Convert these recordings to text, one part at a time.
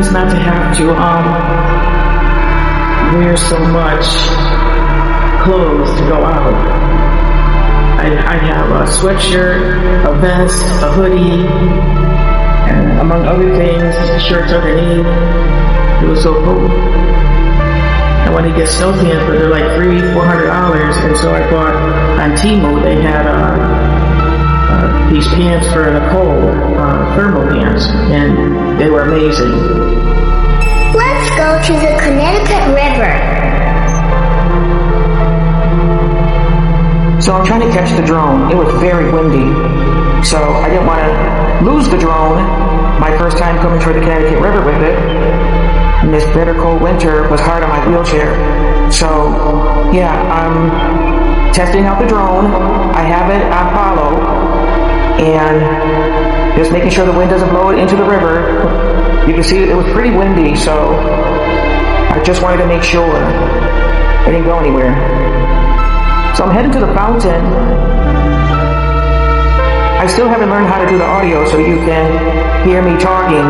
nice not to have to wear so much clothes to go out. I have a sweatshirt, a vest, a hoodie, and among other things, shirts underneath. It was so cool. I wanted to get snow pants, but they're like $300-400, and so I bought on Temu. They had these pants for the cold, thermal pants, and they were amazing. Let's go to the Connecticut River. So I'm trying to catch the drone. It was very windy, so I didn't want to lose the drone. My first time coming through the Connecticut River with it, and this bitter cold winter was hard on my wheelchair. So yeah, I'm testing out the drone. I have it on follow, and just making sure the wind doesn't blow it into the river. You can see it was pretty windy, so I just wanted to make sure it didn't go anywhere. So I'm heading to the fountain. I still haven't learned how to do the audio so you can hear me talking.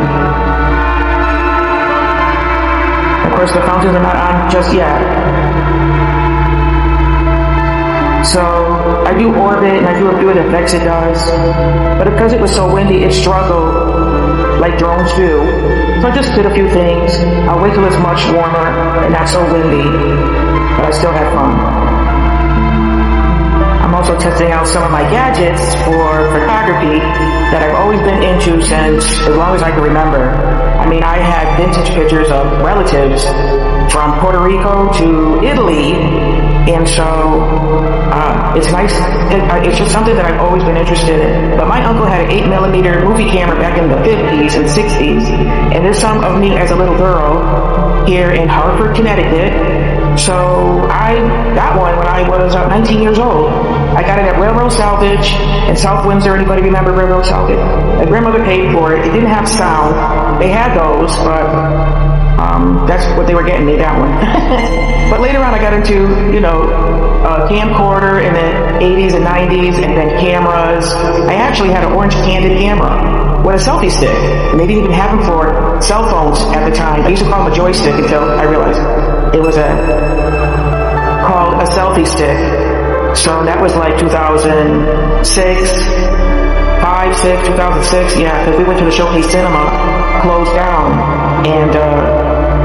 Of course, the fountains are not on just yet. So I do orbit and I do a few of the effects it does. But because it was so windy, it struggled like drones do. So I just did a few things. I'll wait till it's much warmer and not so windy. But I still had fun. I'm also testing out some of my gadgets for photography that I've always been into since as long as I can remember. I mean, I had vintage pictures of relatives from Puerto Rico to Italy, and so it's nice. It's just something that I've always been interested in. But my uncle had an 8mm movie camera back in the 50s and 60s, and there's some of me as a little girl here in Hartford, Connecticut. So I got one when I was 19 years old. I got it at Railroad Salvage in South Windsor. Anybody remember Railroad Salvage? My grandmother paid for it. It didn't have sound. They had those, but that's what they were getting me, that one. But later on I got into, camcorder in the 80s and 90s, and then cameras. I actually had an orange candid camera with a selfie stick. And they didn't even have them for cell phones at the time. I used to call them a joystick until I realized it was called a selfie stick. So that was like 2006, 2006, yeah, because we went to the Showcase Cinema, closed down, and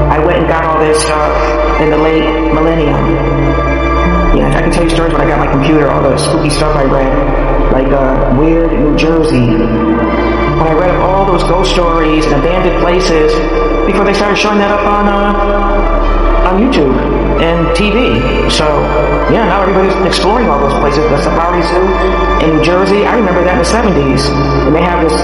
I went and got all this stuff in the late millennium. Yeah, I can tell you stories when I got my computer, all the spooky stuff I read, like Weird New Jersey. When I read all those ghost stories and abandoned places before they started showing that up on YouTube and TV. So, yeah, now everybody's exploring all those places. The Safari Zoo in New Jersey, I remember that in the 70s. And they have this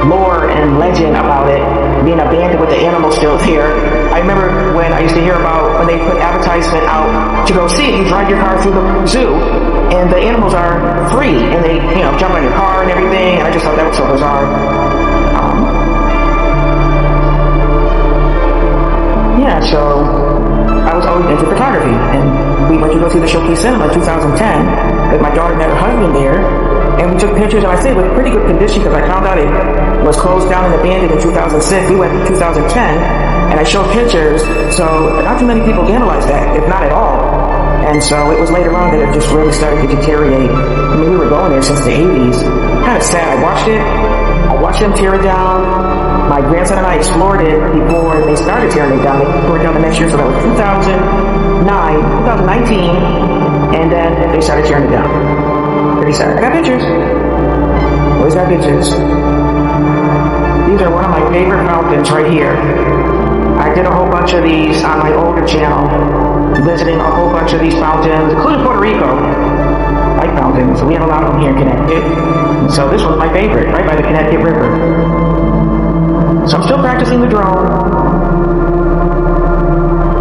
lore and legend about it being abandoned with the animals still there. I remember when I used to hear about when they put advertisement out to go see it. You drive your car through the zoo, and the animals are free, and they, jump on your car and everything, and I just thought that was so bizarre. Yeah, so I was always into photography, and we went to go see the Showcase Cinema in 2010, because my daughter met her husband there, and we took pictures, and I say with pretty good condition, because I found out it was closed down and abandoned in 2006. We went in 2010, and I showed pictures, so not too many people analyzed that, if not at all. And so it was later on that it just really started to deteriorate. I mean, we were going there since the 80s. Kind of sad. I watched them tear it down. My grandson and I explored it before they started tearing it down. They tore it down the next year, so that was 2019, and then they started tearing it down. Pretty sad. I got pictures. Always got pictures. These are one of my favorite fountains right here. I did a whole bunch of these on my older channel, visiting a whole bunch of these fountains, including Puerto Rico. I like fountains, so we have a lot of them here in Connecticut. And so this one's my favorite, right by the Connecticut River. So I'm still practicing the drone.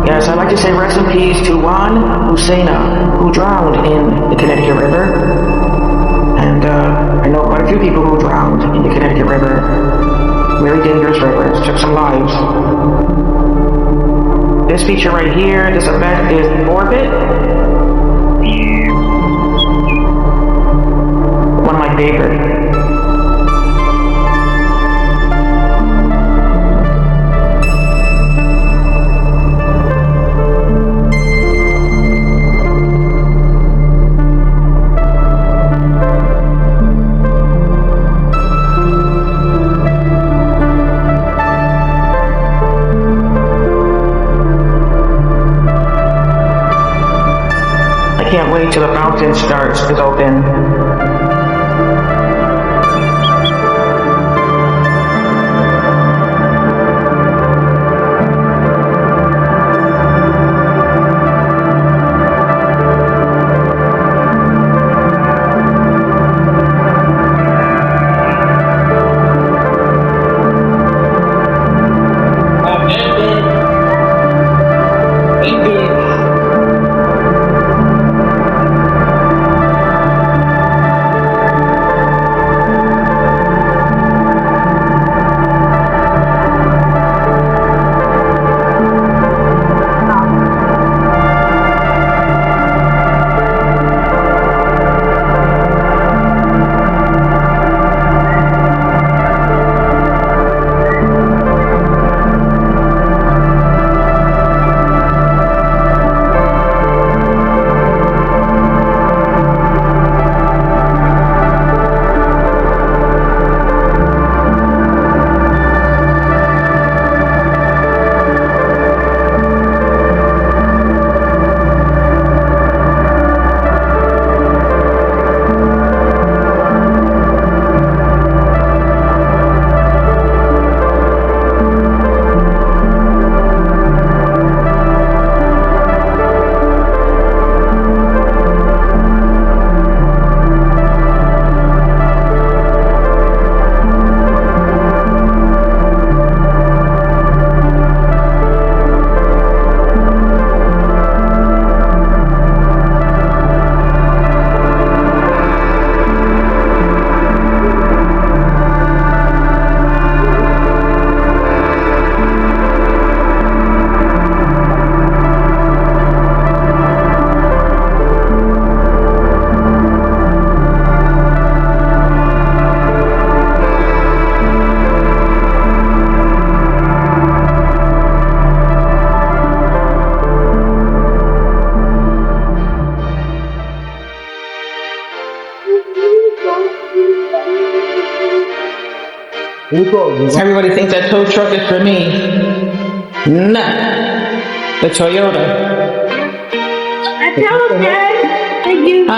Yes, I'd like to say rest in peace to Juan Lucena, who drowned in the Connecticut River. And I know quite a few people who drowned in the Connecticut River. Very dangerous river. It took some lives. This feature right here, this effect is Orbit. One of my favorite. can't wait till the fountain is open. Everybody thinks that tow truck is for me. Nah, the Toyota. I told Dad that you. I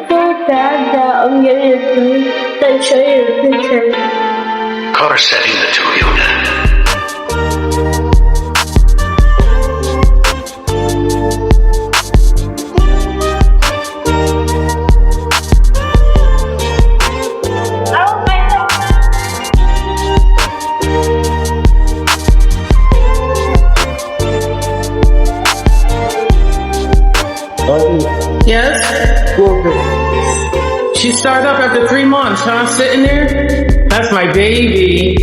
told Dad that I'm getting a phone that show you a picture. Car setting the Toyota. Yes? She started up after 3 months, huh? Sitting there? That's my baby.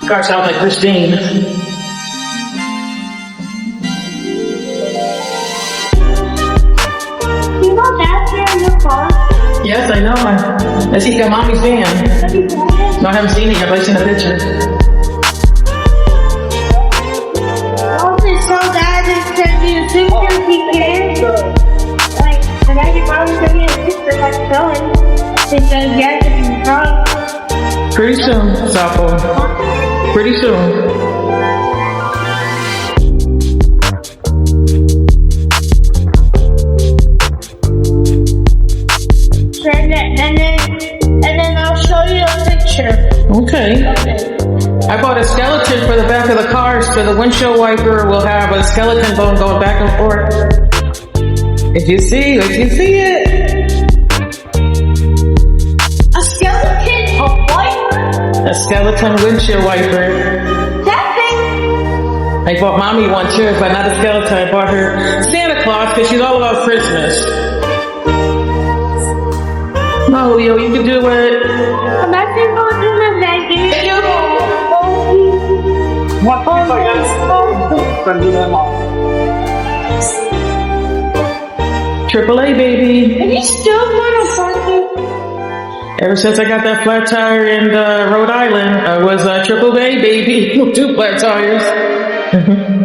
Car sounds like Christine. You know Dad's here in your car? Yes, I know. I see got mommy's van. No, I haven't seen it yet, but I've seen a picture. Also, so Dad just sent me a picture if he can. Like, the guy your mom sent me a picture like showing. It says yes if you drunk. Pretty soon, Sapo. Pretty soon. And then I'll show you a picture. Okay. I bought a skeleton for the back of the car, so the windshield wiper will have a skeleton bone going back and forth. If you see it. A skeleton? A what? A skeleton windshield wiper. That thing? I bought mommy one too, but not a skeleton. I bought her Santa Claus because she's all about Christmas. No, Leo, you can do it. I'm actually going to do my bag. Give me What? from dealer mall. AAA, baby. Are you still going to something? Ever since I got that flat tire in Rhode Island, I was triple A, baby. 2 flat tires.